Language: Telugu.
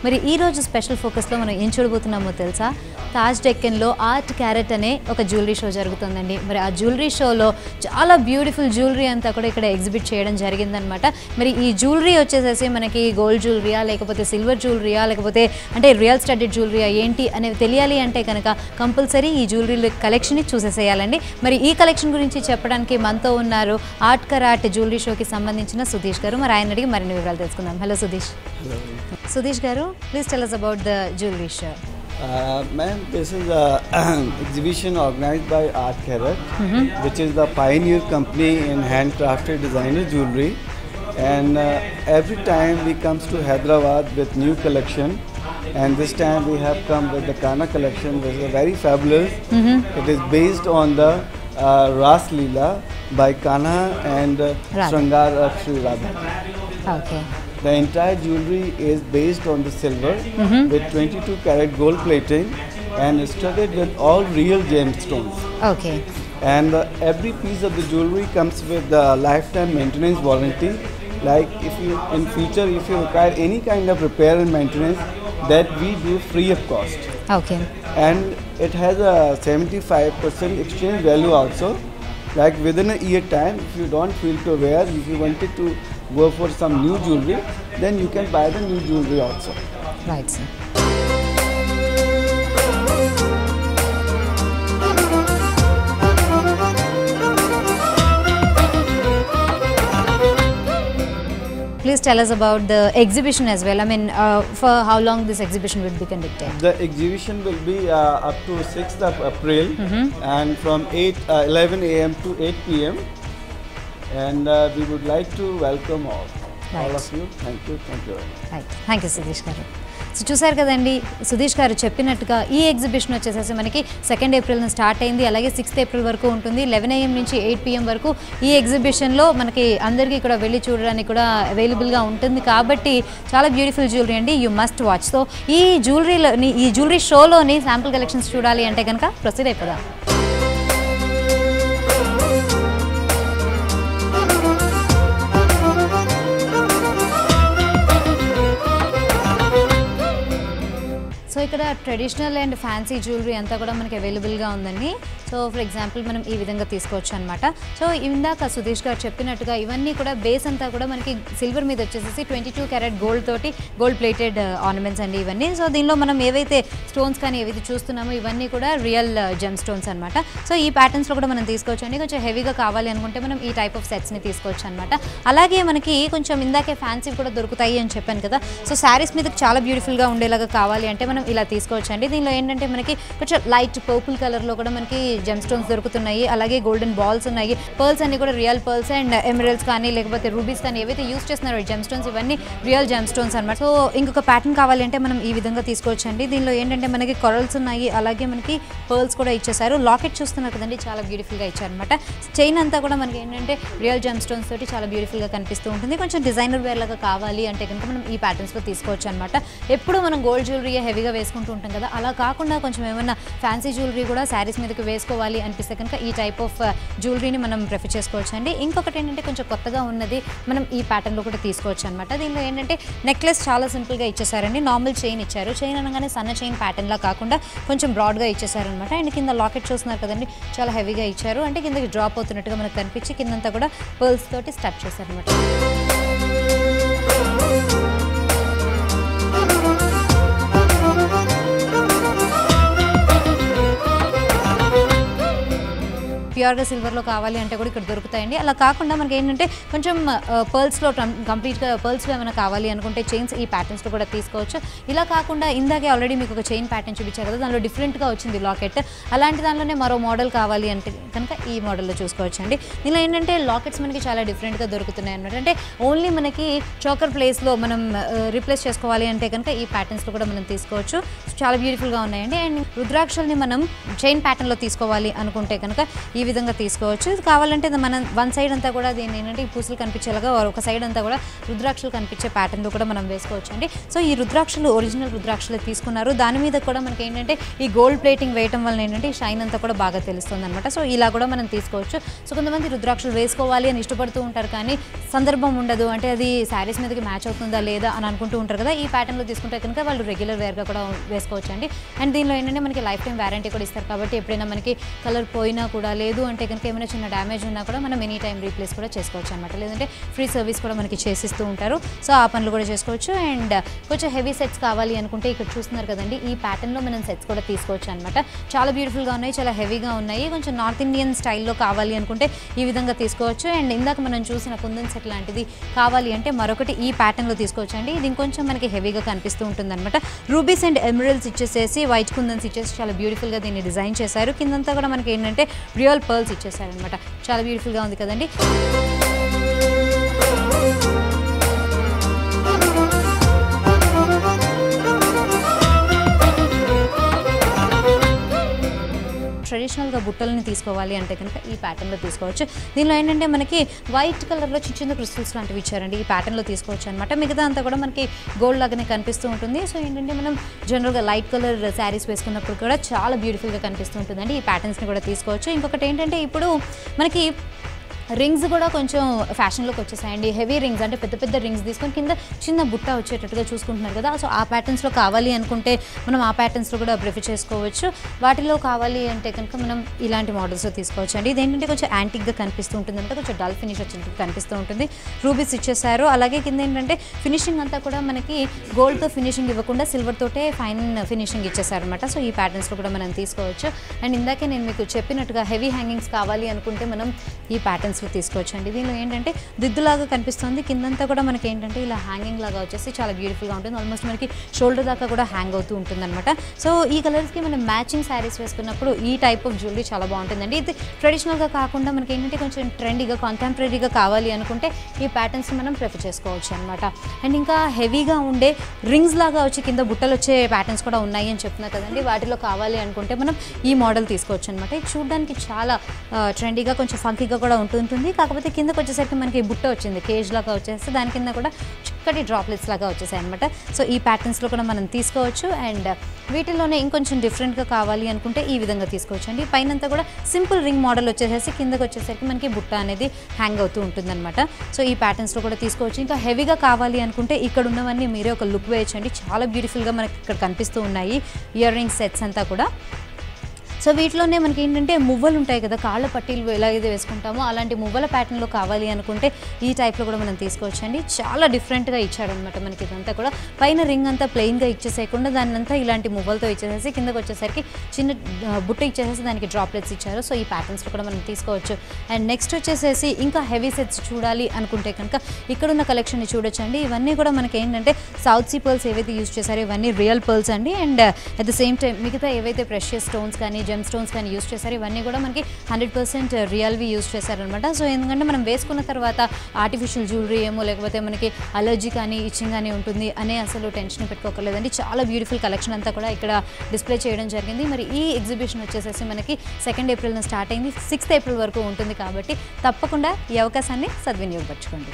మరి ఈ రోజు స్పెషల్ ఫోకస్లో మనం ఏం చూడబోతున్నామో తెలుసా? తాజ్ డెక్కన్లో ఆర్ట్ క్యారెట్ అనే ఒక జ్యువెలరీ షో జరుగుతుందండి. మరి ఆ జ్యువెలరీ షోలో చాలా బ్యూటిఫుల్ జ్యువెలరీ అంతా కూడా ఇక్కడ ఎగ్జిబిట్ చేయడం జరిగిందనమాట. మరి ఈ జ్యువెలరీ వచ్చేసేసి మనకి గోల్డ్ జ్యువెలరీయా లేకపోతే సిల్వర్ జ్యువెలరీయా లేకపోతే అంటే రియల్ స్టడ్డెడ్ జ్యువెలరీయా ఏంటి అనేది తెలియాలి అంటే కనుక కంపల్సరీ ఈ జ్యువెలరీ కలెక్షన్ని చూసేసేయాలండి. మరి ఈ కలెక్షన్ గురించి చెప్పడానికి మనతో ఉన్నారు ఆర్ట్ క్యారెట్ జ్యువెలరీ షోకి సంబంధించిన సుధీష్ గారు. మరి ఆయన అడిగి మరిన్ని వివరాలు తెలుసుకుందాం. హలో సుధీష్. సుధీష్ గారు, please tell us about the jewelry show. Ma'am, this is an exhibition organized by Art Carrot, which is the pioneer company in handcrafted designer jewelry. And every time we comes to Hyderabad with new collection, and this time we have come with the Kana collection, which is very fabulous. It is based on the Ras Leela by Kana and Shringar of Sri Radha. Okay. The entire jewelry is based on the silver with 22 karat gold plating and studded with all real gemstones. Okay. And every piece of the jewelry comes with the lifetime maintenance warranty. Like if you in future if you require any kind of repair and maintenance, that we do free of cost. Okay. And it has a 75% exchange value also. Like within a year time, if you don't feel to wear, if you wanted to go for some new jewelry, then you can buy the new jewelry also. Right, sir. Please tell us about the exhibition as well. I mean, for how long this exhibition will be conducted? The exhibition will be up to 6th of April and from 11 a.m. to 8 p.m. And we would like to welcome all of you. Thank you. Thank you very much. Right. Thank you, Sudesh garu. So చూసారు కదండి, సుధీష్ గారు చెప్పినట్టుగా ఈ ఎగ్జిబిషన్ వచ్చేసేసి మనకి 2nd ఏప్రిల్న స్టార్ట్ అయింది. అలాగే 6th ఏప్రిల్ వరకు ఉంటుంది. 11 AM నుంచి 8 PM వరకు ఈ ఎగ్జిబిషన్లో మనకి అందరికీ కూడా వెళ్ళి చూడడానికి కూడా అవైలబుల్గా ఉంటుంది. కాబట్టి చాలా బ్యూటిఫుల్ జ్యువెలరీ అండి, యూ మస్ట్ వాచ్. సో ఈ జ్యువెలరీ షోలోని శాంపుల్ కలెక్షన్స్ చూడాలి అంటే కనుక ప్రొసీడ్ అయిపోదాం. సో ఇక్కడ ట్రెడిషనల్ అండ్ ఫ్యాన్సీ జ్యువెలరీ అంతా కూడా మనకి అవైలబుల్గా ఉందండి. సో ఫర్ ఎగ్జాంపుల్ మనం ఈ విధంగా తీసుకోవచ్చు అనమాట. సో ఇందాక సుధీష్ గారు చెప్పినట్టుగా ఇవన్నీ కూడా బేస్ అంతా కూడా మనకి సిల్వర్ మీద వచ్చేసేసి 22 క్యారెట్ గోల్డ్ తోటి గోల్డ్ ప్లేటెడ్ ఆర్నమెంట్స్ అండి ఇవన్నీ. సో దీనిలో మనం ఏవైతే స్టోన్స్ కానీ ఏవైతే చూస్తున్నామో ఇవన్నీ కూడా రియల్ జెమ్ స్టోన్స్ అనమాట. సో ఈ ప్యాటర్న్స్లో కూడా మనం తీసుకోవచ్చు అండి. కొంచెం హెవీగా కావాలి అనుకుంటే మనం ఈ టైప్ ఆఫ్ సెట్స్ని తీసుకోవచ్చు అనమాట. అలాగే మనకి కొంచెం ఇందాకే ఫ్యాన్సీ కూడా దొరుకుతాయి అని చెప్పాను కదా. సో శారీస్ మీద చాలా బ్యూటిఫుల్గా ఉండేలాగా కావాలి అంటే మనం ఇలా తీసుకోవచ్చు అండి. దీనిలో ఏంటంటే మనకి కొంచెం లైట్ పర్పుల్ కలర్లో కూడా మనకి జెమ్ స్టోన్స్ దొరుకుతున్నాయి. అలాగే గోల్డెన్ బాల్స్ ఉన్నాయి. పర్ల్స్ అన్ని కూడా రియల్ పర్ల్స్ అండ్ ఎమరల్డ్స్ కానీ లేకపోతే రూబీస్ కానీ ఏవైతే యూస్ చేస్తున్నారో జెమ్ స్టోన్స్ ఇవన్నీ రియల్ జెమ్ స్టోన్స్ అనమాట. సో ఇంకొక ప్యాటర్న్ కావాలి అంటే మనం ఈ విధంగా తీసుకోవచ్చు అండి. దీనిలో ఏంటంటే మనకి కొరల్స్ ఉన్నాయి. అలాగే మనకి పర్ల్స్ కూడా ఇచ్చేసారు. లాకెట్ చూస్తున్నారు కదండి, చాలా బ్యూటిఫుల్గా ఇచ్చారనమాట. చైన్ అంతా కూడా మనకి ఏంటంటే రియల్ జెమ్ స్టోన్స్ తోటి చాలా బ్యూటిఫుల్గా కనిపిస్తూ ఉంటుంది. కొంచెం డిజైనర్ వేర్ లాగా కావాలి అంటే కనుక మనం ఈ ప్యాటర్న్స్లో తీసుకోవచ్చు అనమాట. ఎప్పుడు మనం గోల్డ్ జ్యువెలరీ హెవీగా వేసుకుంటూ ఉంటాం కదా, అలా కాకుండా కొంచెం ఏమన్నా ఫ్యాన్సీ జ్యువెలరీ కూడా శారీస్ మీదకి వేసుకోవాలి అనిపిస్తే కనుక ఈ టైప్ ఆఫ్ జ్యువెలరీని మనం ప్రిఫర్ చేసుకోవచ్చు అండి. ఇంకొకటి ఏంటంటే కొంచెం కొత్తగా ఉన్నది మనం ఈ ప్యాటర్న్లో కూడా తీసుకోవచ్చు అనమాట. దీనిలో ఏంటంటే నెక్లెస్ చాలా సింపుల్గా ఇచ్చేసారండి. నార్మల్ చైన్ ఇచ్చారు. చైన్ అనగానే సన్న చైన్ ప్యాటర్న్లా కాకుండా కొంచెం బ్రాడ్గా ఇచ్చేసారనమాట. అండ్ కింద లాకెట్ చూస్తున్నారు కదండి, చాలా హెవీగా ఇచ్చారు. అంటే కిందకి డ్రాప్ అవుతున్నట్టుగా మనకు కనిపించి కిందంతా కూడా పర్ల్స్ తోటి స్టార్ట్ చేశారనమాట. ప్యూర్గా సిల్వర్లో కావాలి అంటే కూడా ఇక్కడ దొరుకుతాయండి. అలా కాకుండా మనకి ఏంటంటే కొంచెం పర్ల్స్లో కంప్లీట్గా పర్ల్స్లో ఏమైనా కావాలి అనుకుంటే చైన్స్ ఈ ప్యాటర్న్స్లో కూడా తీసుకోవచ్చు. ఇలా కాకుండా ఇందాకే ఆల్రెడీ మీకు ఒక చైన్ ప్యాటర్న్ చూపించారు కదా, దానిలో డిఫరెంట్గా వచ్చింది లాకెట్. అలాంటి దానిలోనే మరో మోడల్ కావాలి అంటే కనుక ఈ మోడల్లో చూసుకోవచ్చు అండి. దీనిలో ఏంటంటే లాకెట్స్ మనకి చాలా డిఫరెంట్గా దొరుకుతున్నాయి అనమాట. అంటే ఓన్లీ మనకి చోకర్ ప్లేస్లో మనం రీప్లేస్ చేసుకోవాలి అంటే కనుక ఈ ప్యాటర్న్స్లో కూడా మనం తీసుకోవచ్చు. చాలా బ్యూటిఫుల్గా ఉన్నాయండి. అండ్ రుద్రాక్షల్ని మనం చైన్ ప్యాటర్న్లో తీసుకోవాలి అనుకుంటే కనుక ఈ విధంగా తీసుకోవచ్చు. ఇది కావాలంటే మనం వన్ సైడ్ అంతా కూడా దీన్ని ఏంటంటే ఈ పూసలు కనిపించేలాగా ఒక సైడ్ అంతా కూడా రుద్రాక్షలు కనిపించే ప్యాటర్న్లో కూడా మనం వేసుకోవచ్చు అండి. సో ఈ రుద్రాక్షలు ఒరిజినల్ రుద్రాక్షలు తీసుకున్నారు. దాని మీద కూడా మనకి ఏంటంటే ఈ గోల్డ్ ప్లేటింగ్ వేయటం వల్ల ఏంటంటే ఈ షైన్ అంతా కూడా బాగా తెలుస్తుంది అనమాట. సో ఇలా కూడా మనం తీసుకోవచ్చు. సో కొంతమంది రుద్రాక్షలు వేసుకోవాలి అని ఇష్టపడుతూ ఉంటారు, కానీ సందర్భం ఉండదు, అంటే అది శారీస్ మీదకి మ్యాచ్ అవుతుందా లేదా అని అనుకుంటూ ఉంటారు కదా. ఈ ప్యాటర్న్లో తీసుకుంటే కనుక వాళ్ళు రెగ్యులర్ వేర్గా కూడా వేసుకోవచ్చు అండి. అండ్ దీనిలో ఏంటంటే మనకి లైఫ్ టైం వారంటీ కూడా ఇస్తారు కాబట్టి ఎప్పుడైనా మనకి కలర్ పోయినా కూడా, లేదు అంటే కనుక ఏమైనా చిన్న డ్యామేజ్ ఉన్నా కూడా మనం ఎనీ టైం రీప్లేస్ కూడా చేసుకోవచ్చు అనమాట. లేదంటే ఫ్రీ సర్వీస్ కూడా మనకి చేసిస్తూ ఉంటారు. సో ఆ పనులు కూడా చేసుకోవచ్చు. అండ్ కొంచెం హెవీ సెట్స్ కావాలి అనుకుంటే ఇక్కడ చూస్తున్నారు కదండి, ఈ ప్యాటర్న్లో మనం సెట్స్ కూడా తీసుకోవచ్చు అనమాట. చాలా బ్యూటిఫుల్గా ఉన్నాయి, చాలా హెవీగా ఉన్నాయి. కొంచెం నార్త్ ఇండియన్ స్టైల్లో కావాలి అనుకుంటే ఈ విధంగా తీసుకోవచ్చు. అండ్ ఇందాక మనం చూసిన కుందన్ సెట్ లాంటిది కావాలి అంటే మరొకటి ఈ ప్యాటర్న్లో తీసుకోవచ్చు అండి. ఇది ఇంకొంచెం మనకి హెవీగా కనిపిస్తూ ఉంటుంది అనమాట. రూబీస్ అండ్ ఎమరల్డ్స్ ఇచ్చేసేసి వైట్ కుందన్స్ ఇచ్చేసి చాలా బ్యూటిఫుల్గా దీన్ని డిజైన్ చేశారు. కిందంతా కూడా మనకి ఏంటంటే రియల్ పర్ల్స్ ఇచ్చేసారనమాట. చాలా బ్యూటిఫుల్గా ఉంది కదండి. ట్రెడిషనల్గా బుట్టలని తీసుకోవాలి అంటే కనుక ఈ ప్యాటర్న్లో తీసుకోవచ్చు. దీనిలో ఏంటంటే మనకి వైట్ కలర్లో చిన్న చిన్న క్రిస్టల్స్ లాంటివి ఇచ్చారండి. ఈ ప్యాటర్న్లో తీసుకోవచ్చు అనమాట. మిగతా అంతా కూడా మనకి గోల్డ్ లాగానే కనిపిస్తూ ఉంటుంది. సో ఏంటంటే మనం జనరల్గా లైట్ కలర్ శారీస్ వేసుకున్నప్పుడు కూడా చాలా బ్యూటిఫుల్గా కనిపిస్తూ ఉంటుందండి. ఈ ప్యాటర్న్స్ని కూడా తీసుకోవచ్చు. ఇంకొకటి ఏంటంటే ఇప్పుడు మనకి రింగ్స్ కూడా కొంచెం ఫ్యాషన్లోకి వచ్చేసాయండి. హెవీ రింగ్స్ అంటే పెద్ద పెద్ద రింగ్స్ తీసుకొని కింద చిన్న బుట్ట వచ్చేటట్టుగా చూసుకుంటున్నారు కదా. సో ఆ ప్యాటర్న్స్లో కావాలి అనుకుంటే మనం ఆ ప్యాటర్న్స్లో కూడా ప్రిఫర్ చేసుకోవచ్చు. వాటిలో కావాలి అంటే కనుక మనం ఇలాంటి మోడల్స్లో తీసుకోవచ్చు అండి. ఇదేంటంటే కొంచెం యాంటిక్గా కనిపిస్తూ ఉంటుంది, అంటే కొంచెం డల్ ఫినిష్ వచ్చినట్టు కనిపిస్తూ ఉంటుంది. రూబీస్ ఇచ్చేసారు. అలాగే కింద ఏంటంటే ఫినిషింగ్ అంతా కూడా మనకి గోల్డ్తో ఫినిషింగ్ ఇవ్వకుండా సిల్వర్ తోటే ఫైన్ ఫినిషింగ్ ఇచ్చేసారనమాట. సో ఈ ప్యాటర్న్స్లో కూడా మనం తీసుకోవచ్చు. అండ్ ఇందాకే నేను మీకు చెప్పినట్టుగా హెవీ హ్యాంగింగ్స్ కావాలి అనుకుంటే మనం ఈ ప్యాటర్న్స్ తీసుకోవచ్చు అండి. దీనిలో ఏంటంటే దిద్దులాగా కనిపిస్తుంది. కిందంతా కూడా మనకి ఏంటంటే ఇలా హ్యాంగింగ్ లాగా వచ్చేసి చాలా బ్యూటిఫుల్గా ఉంటుంది. ఆల్మోస్ట్ మనకి షోల్డర్ దాకా కూడా హ్యాంగ్ అవుతూ ఉంటుంది అనమాట. సో ఈ కలర్స్కి మనం మ్యాచింగ్ శారీస్ వేసుకున్నప్పుడు ఈ టైప్ ఆఫ్ జ్యువెలరీ చాలా బాగుంటుందండి. ఇది ట్రెడిషనల్గా కాకుండా మనకి ఏంటంటే కొంచెం ట్రెండీగా కాంటెంపరీగా కావాలి అనుకుంటే ఈ ప్యాటర్న్స్ మనం ప్రిఫర్ చేసుకోవచ్చు అనమాట. అండ్ ఇంకా హెవీగా ఉండే రింగ్స్ లాగా వచ్చి కింద బుట్టలు వచ్చే ప్యాటర్న్స్ కూడా ఉన్నాయి అని చెప్తున్నా కదండి. వాటిలో కావాలి అనుకుంటే మనం ఈ మోడల్ తీసుకోవచ్చు అనమాట. ఇది చూడడానికి చాలా ట్రెండీగా కొంచెం ఫంకీగా కూడా ఉంటుంది. కాకపోతే కిందకి వచ్చేసరికి మనకి బుట్ట వచ్చింది, కేజ్ లాగా వచ్చేస్తే దాని కింద కూడా చిక్కటి డ్రాప్లెట్స్ లాగా వచ్చేసాయి అనమాట. సో ఈ ప్యాటర్న్స్లో కూడా మనం తీసుకోవచ్చు. అండ్ వీటిలోనే ఇంకొంచెం డిఫరెంట్గా కావాలి అనుకుంటే ఈ విధంగా తీసుకోవచ్చు అండి. పైనంతా కూడా సింపుల్ రింగ్ మోడల్ వచ్చేసేసి కిందకి వచ్చేసరికి మనకి బుట్ట అనేది హ్యాంగ్ అవుతూ ఉంటుందన్నమాట. సో ఈ ప్యాటర్న్స్లో కూడా తీసుకోవచ్చు. ఇంకా హెవీగా కావాలి అనుకుంటే ఇక్కడ ఉన్నవన్నీ మీరే ఒక లుక్ వేయచ్చండి. చాలా బ్యూటిఫుల్గా మనకి ఇక్కడ కనిపిస్తూ ఉన్నాయి ఇయర్ రింగ్ సెట్స్ అంతా కూడా. సో వీటిలోనే మనకి ఏంటంటే మువ్వలు ఉంటాయి కదా, కాళ్ళ పట్టీలు ఎలా అయితే వేసుకుంటామో అలాంటి మువ్వల ప్యాటర్న్లో కావాలి అనుకుంటే ఈ టైప్లో కూడా మనం తీసుకోవచ్చు అండి. చాలా డిఫరెంట్గా ఇచ్చాడనమాట మనకి. ఇదంతా కూడా పైన రింగ్ అంతా ప్లెయిన్గా ఇచ్చేసేయకుండా దాన్ని అంతా ఇలాంటి మువ్వలతో ఇచ్చేసేసి కిందకి వచ్చేసరికి చిన్న బుట్ట ఇచ్చేసేసి దానికి డ్రాప్లెట్స్ ఇచ్చారు. సో ఈ ప్యాటర్న్స్లో కూడా మనం తీసుకోవచ్చు. అండ్ నెక్స్ట్ వచ్చేసేసి ఇంకా హెవీ సెట్స్ చూడాలి అనుకుంటే కనుక ఇక్కడున్న కలెక్షన్ని చూడొచ్చు అండి. ఇవన్నీ కూడా మనకి ఏంటంటే సౌత్ సీ పర్ల్స్ ఏవైతే యూజ్ చేశారో ఇవన్నీ రియల్ పర్ల్స్ అండి. And at the same time మిగతా ఏవైతే ప్రెషియస్ స్టోన్స్ కానీ జెమ్ స్టోన్స్ కానీ యూజ్ చేశారు ఇవన్నీ కూడా మనకి 100% రియల్వి యూజ్ చేశారనమాట. సో ఎందుకంటే మనం వేసుకున్న తర్వాత ఆర్టిఫిషియల్ జ్యువెలరీ ఏమో లేకపోతే మనకి అలర్జీ కానీ ఇచ్చింగ్ కానీ ఉంటుంది అనే అసలు టెన్షన్ పెట్టుకోకర్లేదండి. చాలా బ్యూటిఫుల్ కలెక్షన్ అంతా కూడా ఇక్కడ డిస్ప్లే చేయడం జరిగింది. మరి ఈ ఎగ్జిబిషన్ వచ్చేసేసి మనకి 2 ఏప్రిల్న స్టార్ట్ అయింది, 6th ఏప్రిల్ వరకు ఉంటుంది. కాబట్టి తప్పకుండా ఈ అవకాశాన్ని సద్వినియోగపరచుకోండి.